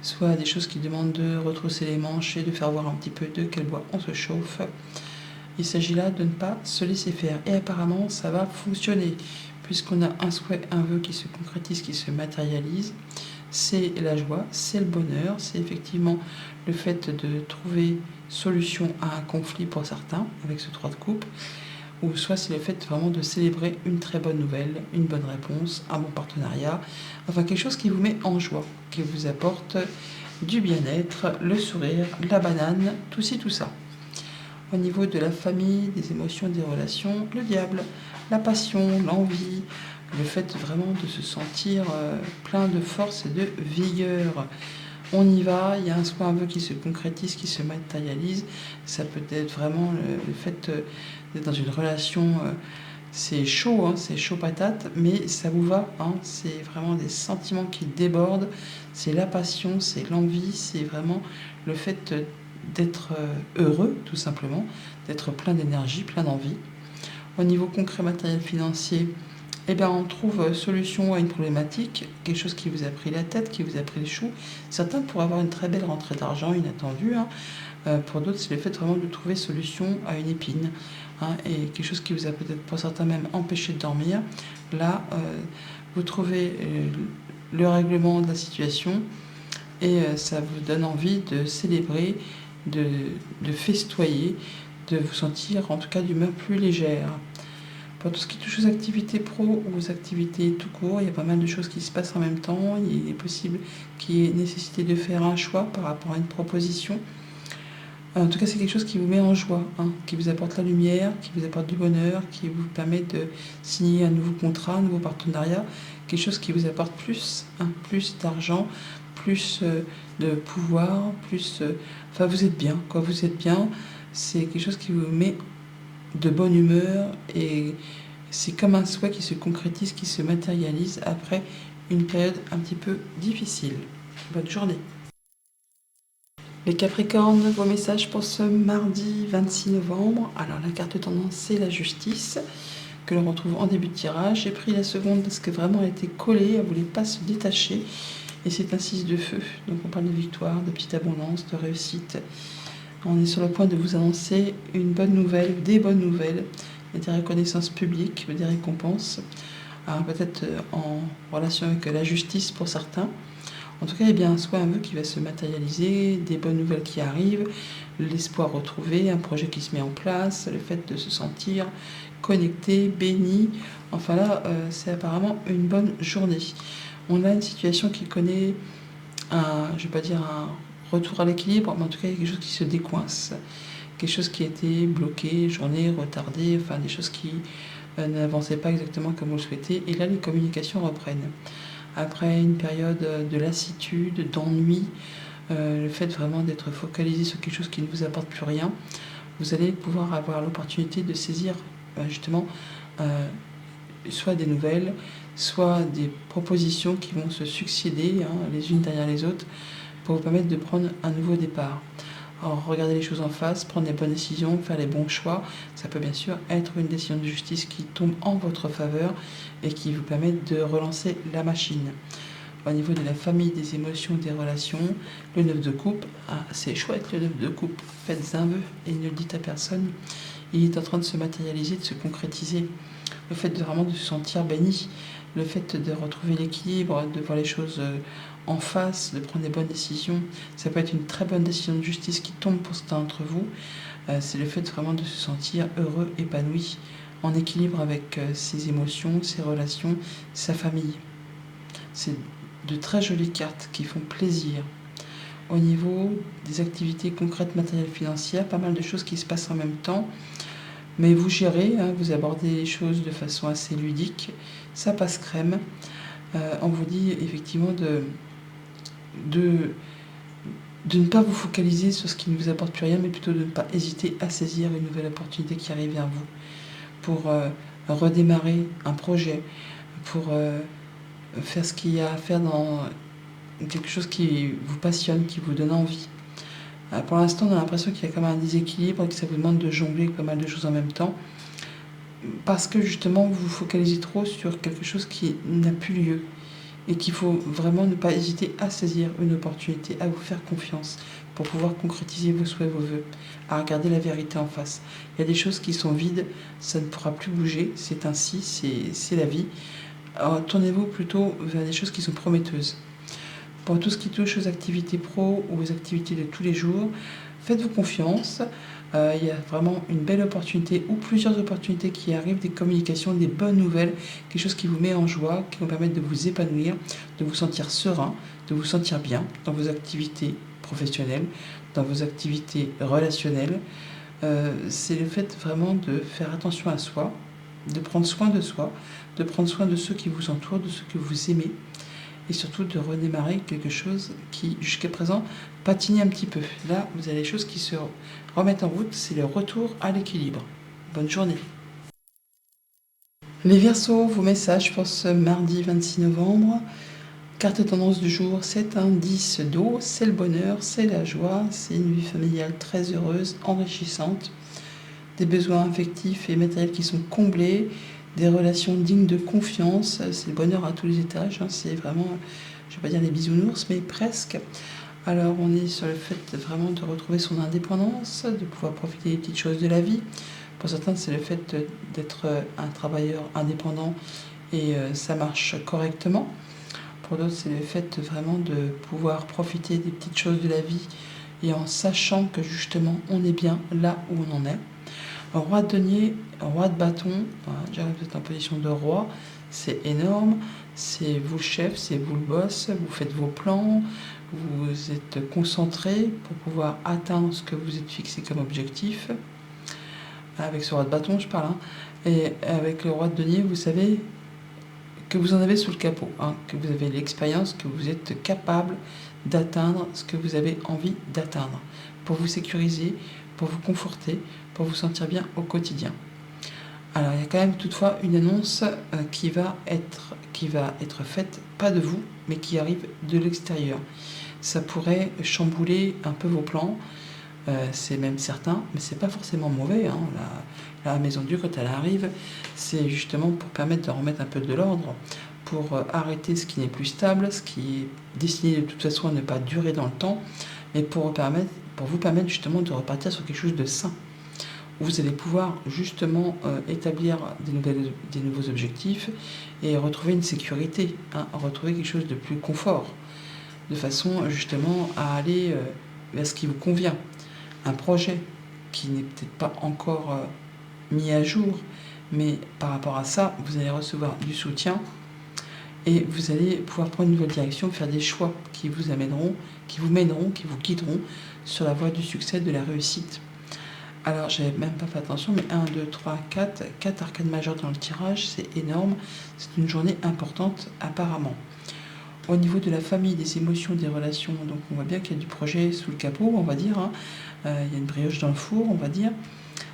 soit à des choses qui demandent de retrousser les manches et de faire voir un petit peu de quel bois on se chauffe. Il s'agit là de ne pas se laisser faire. Et apparemment, ça va fonctionner, puisqu'on a un souhait, un vœu qui se concrétise, qui se matérialise. C'est la joie, c'est le bonheur, c'est effectivement le fait de trouver solution à un conflit pour certains, avec ce 3 de coupe, ou soit c'est le fait vraiment de célébrer une très bonne nouvelle, une bonne réponse, un bon partenariat, enfin quelque chose qui vous met en joie, qui vous apporte du bien-être, le sourire, la banane, tout ci, tout ça. Au niveau de la famille, des émotions, des relations, le diable, la passion, l'envie, le fait vraiment de se sentir plein de force et de vigueur. On y va, il y a un souhait, un vœu qui se concrétise, qui se matérialise. Ça peut être vraiment le fait d'être dans une relation, c'est chaud, hein, c'est chaud patate, mais ça vous va, hein, c'est vraiment des sentiments qui débordent, c'est la passion, c'est l'envie, c'est vraiment le fait d'être heureux, tout simplement, d'être plein d'énergie, plein d'envie. Au niveau concret, matériel, financier, eh bien, on trouve solution à une problématique, quelque chose qui vous a pris la tête, qui vous a pris le chou. Certains pourraient avoir une très belle rentrée d'argent inattendue, hein. Pour d'autres, c'est le fait vraiment de trouver solution à une épine, hein, et quelque chose qui vous a peut-être, pour certains même, empêché de dormir. Là, vous trouvez le règlement de la situation et ça vous donne envie de célébrer, de festoyer, de vous sentir en tout cas d'humeur plus légère. Pour tout ce qui touche aux activités pro ou aux activités tout court, il y a pas mal de choses qui se passent en même temps. Il est possible qu'il y ait nécessité de faire un choix par rapport à une proposition. En tout cas, c'est quelque chose qui vous met en joie, hein, qui vous apporte la lumière, qui vous apporte du bonheur, qui vous permet de signer un nouveau contrat, un nouveau partenariat, quelque chose qui vous apporte plus, hein, plus d'argent, plus de pouvoir, plus... enfin, vous êtes bien, quoi, vous êtes bien. C'est quelque chose qui vous met de bonne humeur et c'est comme un souhait qui se concrétise, qui se matérialise après une période un petit peu difficile. Bonne journée. Les Capricornes, vos messages pour ce mardi 26 novembre. Alors la carte tendance, c'est la justice, que l'on retrouve en début de tirage. J'ai pris la seconde parce que vraiment elle était collée, elle ne voulait pas se détacher. Et c'est un 6 de feu. Donc on parle de victoire, de petite abondance, de réussite. On est sur le point de vous annoncer une bonne nouvelle, des bonnes nouvelles. Il y a des reconnaissances publiques, des récompenses. Alors peut-être en relation avec la justice pour certains. En tout cas, il y a bien soit un vœu qui va se matérialiser, des bonnes nouvelles qui arrivent, l'espoir retrouvé, un projet qui se met en place, le fait de se sentir connecté, béni. Enfin là, c'est apparemment une bonne journée. On a une situation qui connaît je ne vais pas dire un retour à l'équilibre, mais en tout cas, il y a quelque chose qui se décoince. Quelque chose qui a été bloqué, journée retardée, enfin des choses qui n'avançaient pas exactement comme vous le souhaitez. Et là, les communications reprennent. Après une période de lassitude, d'ennui, le fait vraiment d'être focalisé sur quelque chose qui ne vous apporte plus rien, vous allez pouvoir avoir l'opportunité de saisir justement soit des nouvelles, soit des propositions qui vont se succéder les unes derrière les autres pour vous permettre de prendre un nouveau départ. Alors, regardez les choses en face, prendre les bonnes décisions, faire les bons choix. Ça peut bien sûr être une décision de justice qui tombe en votre faveur et qui vous permet de relancer la machine. Au niveau de la famille, des émotions, des relations, le 9 de coupe, c'est chouette le 9 de coupe. Faites un vœu et ne le dites à personne. Il est en train de se matérialiser, de se concrétiser. Le fait de vraiment de se sentir béni, le fait de retrouver l'équilibre, de voir les choses en face, de prendre des bonnes décisions. Ça peut être une très bonne décision de justice qui tombe pour certains d'entre vous. C'est le fait vraiment de se sentir heureux, épanoui, en équilibre avec ses émotions, ses relations, sa famille. C'est de très jolies cartes qui font plaisir. Au niveau des activités concrètes, matérielles, financières, pas mal de choses qui se passent en même temps. Mais vous gérez, vous abordez les choses de façon assez ludique. Ça passe crème. On vous dit effectivement de ne pas vous focaliser sur ce qui ne vous apporte plus rien, mais plutôt de ne pas hésiter à saisir une nouvelle opportunité qui arrive vers vous pour redémarrer un projet, pour faire ce qu'il y a à faire dans quelque chose qui vous passionne, qui vous donne envie. Pour l'instant, on a l'impression qu'il y a quand même un déséquilibre et que ça vous demande de jongler pas mal de choses en même temps. Parce que justement, vous vous focalisez trop sur quelque chose qui n'a plus lieu. Et qu'il faut vraiment ne pas hésiter à saisir une opportunité, à vous faire confiance pour pouvoir concrétiser vos souhaits, vos vœux, à regarder la vérité en face. Il y a des choses qui sont vides, ça ne pourra plus bouger, c'est ainsi, c'est la vie. Alors, tournez-vous plutôt vers des choses qui sont prometteuses. Pour tout ce qui touche aux activités pro ou aux activités de tous les jours, faites-vous confiance. Il y a vraiment une belle opportunité ou plusieurs opportunités qui arrivent, des communications, des bonnes nouvelles, quelque chose qui vous met en joie, qui vous permettre de vous épanouir, de vous sentir serein, de vous sentir bien dans vos activités professionnelles, dans vos activités relationnelles. C'est le fait vraiment de faire attention à soi, de prendre soin de soi, de prendre soin de ceux qui vous entourent, de ceux que vous aimez, et surtout de redémarrer quelque chose qui, jusqu'à présent, patinait un petit peu. Là, vous avez les choses qui se remettent en route, c'est le retour à l'équilibre. Bonne journée. Les Verseaux, vos messages pour ce mardi 26 novembre. Carte tendance du jour, c'est un 10 d'eau, c'est le bonheur, c'est la joie, c'est une vie familiale très heureuse, enrichissante, des besoins affectifs et matériels qui sont comblés, des relations dignes de confiance, c'est le bonheur à tous les étages, c'est vraiment, je ne vais pas dire les bisounours, mais presque. Alors on est sur le fait vraiment de retrouver son indépendance, de pouvoir profiter des petites choses de la vie. Pour certains, c'est le fait d'être un travailleur indépendant et ça marche correctement. Pour d'autres, c'est le fait vraiment de pouvoir profiter des petites choses de la vie et en sachant que justement on est bien là où on en est. Roi de denier, roi de bâton, déjà vous êtes en position de roi, c'est énorme, c'est vous le chef, c'est vous le boss, vous faites vos plans, vous êtes concentré pour pouvoir atteindre ce que vous êtes fixé comme objectif. Avec ce roi de bâton, je parle. Hein. Et avec le roi de denier, vous savez que vous en avez sous le capot, hein, que vous avez l'expérience, que vous êtes capable d'atteindre ce que vous avez envie d'atteindre, pour vous sécuriser, pour vous conforter, pour vous sentir bien au quotidien. Alors il y a quand même toutefois une annonce qui va être faite, pas de vous, mais qui arrive de l'extérieur. Ça pourrait chambouler un peu vos plans, c'est même certain, mais c'est pas forcément mauvais. Hein. La Maison Dieu, quand elle arrive, c'est justement pour permettre de remettre un peu de l'ordre, pour arrêter ce qui n'est plus stable, ce qui est destiné de toute façon à ne pas durer dans le temps, mais pour vous permettre justement de repartir sur quelque chose de sain. Vous allez pouvoir justement établir des nouveaux objectifs et retrouver une sécurité, hein, retrouver quelque chose de plus confort, de façon justement à aller vers ce qui vous convient. Un projet qui n'est peut-être pas encore mis à jour, mais par rapport à ça, vous allez recevoir du soutien et vous allez pouvoir prendre une nouvelle direction, faire des choix qui vous amèneront, qui vous mèneront, qui vous guideront sur la voie du succès, de la réussite. Alors, j'avais même pas fait attention, mais 1, 2, 3, 4 arcades majeures dans le tirage, c'est énorme. C'est une journée importante apparemment. Au niveau de la famille, des émotions, des relations, donc on voit bien qu'il y a du projet sous le capot, on va dire. Hein. Il y a une brioche dans le four, on va dire.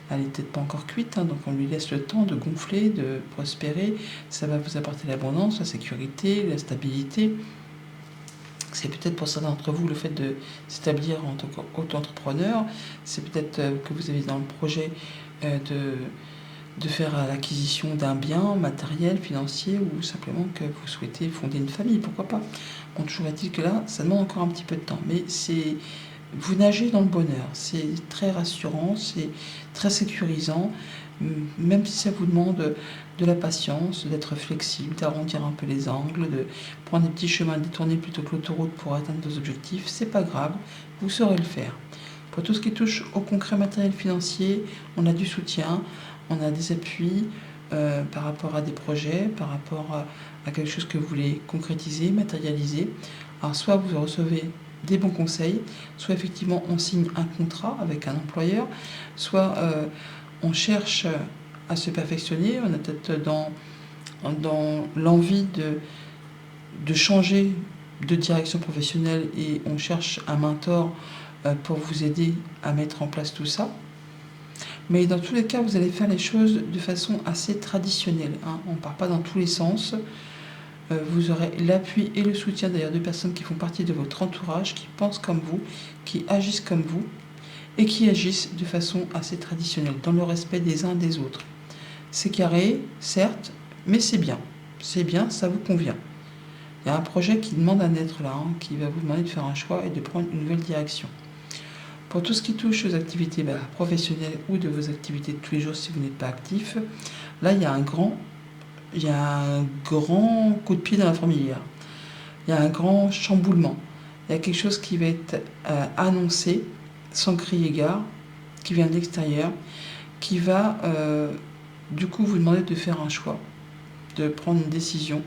Elle n'est peut-être pas encore cuite, hein, donc on lui laisse le temps de gonfler, de prospérer. Ça va vous apporter l'abondance, la sécurité, la stabilité. C'est peut-être pour certains d'entre vous le fait de s'établir en tant qu'auto-entrepreneur. C'est peut-être que vous avez dans le projet de faire l'acquisition d'un bien matériel, financier, ou simplement que vous souhaitez fonder une famille, pourquoi pas. Bon, toujours est-il que là, ça demande encore un petit peu de temps. Mais vous nagez dans le bonheur. C'est très rassurant, c'est très sécurisant, même si ça vous demande de la patience, d'être flexible, d'arrondir un peu les angles, de prendre des petits chemins détournés plutôt que l'autoroute pour atteindre vos objectifs. C'est pas grave, vous saurez le faire. Pour tout ce qui touche au concret matériel financier, on a du soutien, on a des appuis par rapport à des projets, par rapport à quelque chose que vous voulez concrétiser, matérialiser. Alors soit vous recevez des bons conseils, soit effectivement on signe un contrat avec un employeur, soit on cherche à se perfectionner, on est peut-être dans l'envie de changer de direction professionnelle et on cherche un mentor pour vous aider à mettre en place tout ça. Mais dans tous les cas, vous allez faire les choses de façon assez traditionnelle. Hein. On ne part pas dans tous les sens. Vous aurez l'appui et le soutien d'ailleurs de personnes qui font partie de votre entourage, qui pensent comme vous, qui agissent comme vous et qui agissent de façon assez traditionnelle, dans le respect des uns des autres. C'est carré, certes, mais c'est bien. C'est bien, ça vous convient. Il y a un projet qui demande à naître là, hein, qui va vous demander de faire un choix et de prendre une nouvelle direction. Pour tout ce qui touche aux activités professionnelles ou de vos activités de tous les jours si vous n'êtes pas actif, là il y a un grand coup de pied dans la fourmilière. Il y a un grand chamboulement. Il y a quelque chose qui va être annoncé sans crier gare, qui vient de l'extérieur, qui va du coup vous demander de faire un choix, de prendre une décision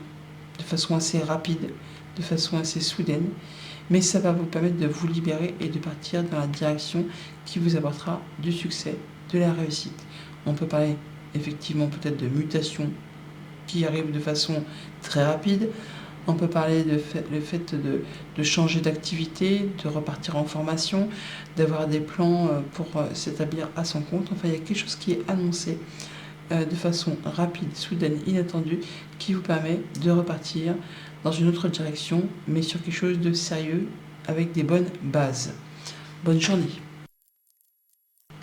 de façon assez rapide, de façon assez soudaine, mais ça va vous permettre de vous libérer et de partir dans la direction qui vous apportera du succès, de la réussite. On peut parler effectivement peut-être de mutation qui arrive de façon très rapide. On peut parler le fait de changer d'activité, de repartir en formation, d'avoir des plans pour s'établir à son compte. Enfin, il y a quelque chose qui est annoncé de façon rapide, soudaine, inattendue, qui vous permet de repartir dans une autre direction, mais sur quelque chose de sérieux, avec des bonnes bases. Bonne journée.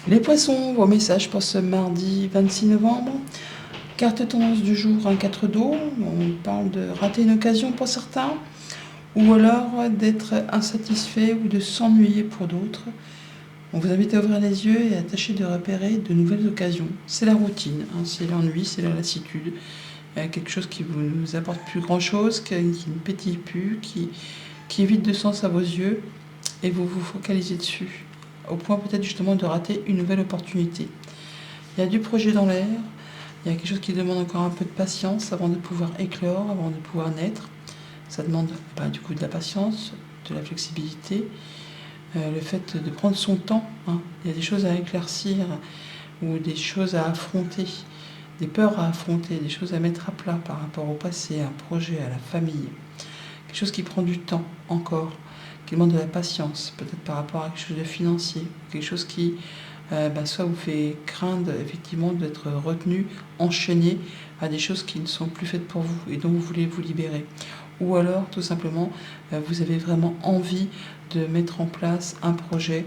Les poissons, vos messages pour ce mardi 26 novembre. Carte tendance du jour, un 4 d'eau. On parle de rater une occasion pour certains, ou alors d'être insatisfait ou de s'ennuyer pour d'autres. On vous invite à ouvrir les yeux et à tâcher de repérer de nouvelles occasions. C'est la routine, hein, c'est l'ennui, c'est la lassitude. Quelque chose qui ne vous apporte plus grand-chose, qui ne pétille plus, qui évite de sens à vos yeux, et vous vous focalisez dessus, au point peut-être justement de rater une nouvelle opportunité. Il y a du projet dans l'air, Il y a quelque chose qui demande encore un peu de patience avant de pouvoir éclore, avant de pouvoir naître. Ça demande du coup de la patience, de la flexibilité, le fait de prendre son temps, hein. Il y a des choses à éclaircir ou des choses à affronter, des peurs à affronter, des choses à mettre à plat par rapport au passé, à un projet, à la famille. Quelque chose qui prend du temps encore, qui demande de la patience, peut-être par rapport à quelque chose de financier, quelque chose qui soit vous fait craindre effectivement d'être retenu, enchaîné à des choses qui ne sont plus faites pour vous et dont vous voulez vous libérer. Ou alors tout simplement vous avez vraiment envie de mettre en place un projet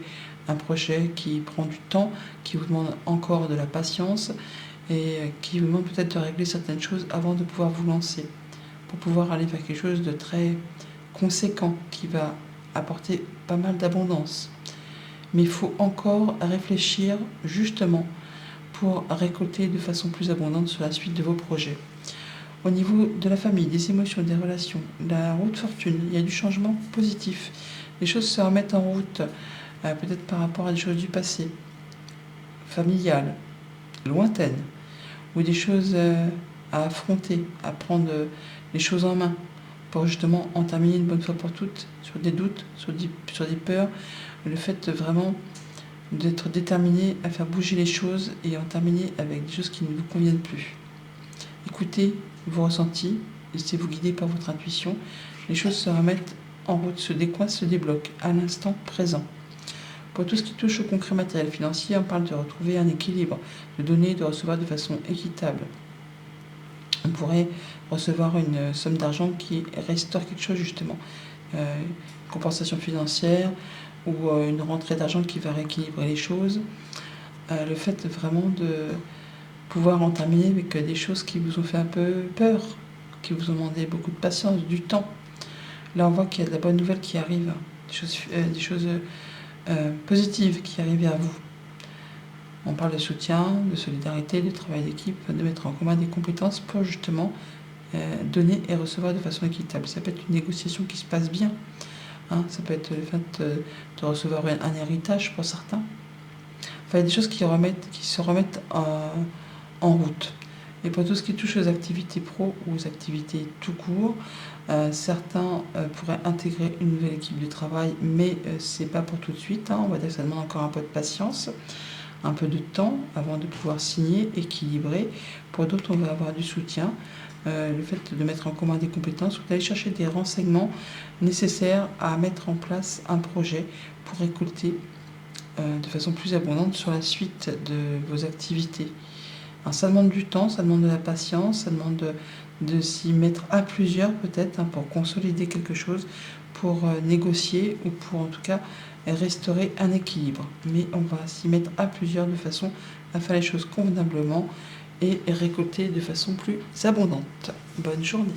qui prend du temps, qui vous demande encore de la patience et qui vous demande peut-être de régler certaines choses avant de pouvoir vous lancer, pour pouvoir aller vers quelque chose de très conséquent qui va apporter pas mal d'abondance. Mais il faut encore réfléchir justement pour récolter de façon plus abondante sur la suite de vos projets. Au niveau de la famille, des émotions, des relations, la route fortune, il y a du changement positif. Les choses se remettent en route, peut-être par rapport à des choses du passé, familiales, lointaines, ou des choses à affronter, à prendre les choses en main, pour justement en terminer une bonne fois pour toutes sur des doutes, sur des peurs, le fait vraiment d'être déterminé à faire bouger les choses et en terminer avec des choses qui ne vous conviennent plus. Écoutez vos ressentis, laissez-vous guider par votre intuition, les choses se remettent en route, se décoincent, se débloquent à l'instant présent. Pour tout ce qui touche au concret matériel financier, on parle de retrouver un équilibre, de donner et de recevoir de façon équitable. On pourrait recevoir une somme d'argent qui restaure quelque chose justement, une compensation financière ou une rentrée d'argent qui va rééquilibrer les choses. Le fait vraiment de pouvoir en terminer avec des choses qui vous ont fait un peu peur, qui vous ont demandé beaucoup de patience, du temps. Là, on voit qu'il y a de la bonne nouvelle qui arrive, des choses positives qui arrivent vers vous. On parle de soutien, de solidarité, de travail d'équipe, de mettre en commun des compétences pour justement donner et recevoir de façon équitable. Ça peut être une négociation qui se passe bien, hein, ça peut être le fait de recevoir un héritage pour certains. Enfin, il y a des choses qui se remettent en route. Et pour tout ce qui touche aux activités pro ou aux activités tout court, certains pourraient intégrer une nouvelle équipe de travail, mais c'est pas pour tout de suite, hein. On va dire que ça demande encore un peu de patience, un peu de temps avant de pouvoir signer, équilibrer. Pour d'autres, on va avoir du soutien, le fait de mettre en commun des compétences ou d'aller chercher des renseignements nécessaires à mettre en place un projet pour récolter de façon plus abondante sur la suite de vos activités. Alors ça demande du temps, ça demande de la patience, ça demande de s'y mettre à plusieurs peut-être, hein, pour consolider quelque chose, pour négocier ou pour en tout cas restaurer un équilibre. Mais on va s'y mettre à plusieurs de façon à faire les choses convenablement et récolter de façon plus abondante. Bonne journée.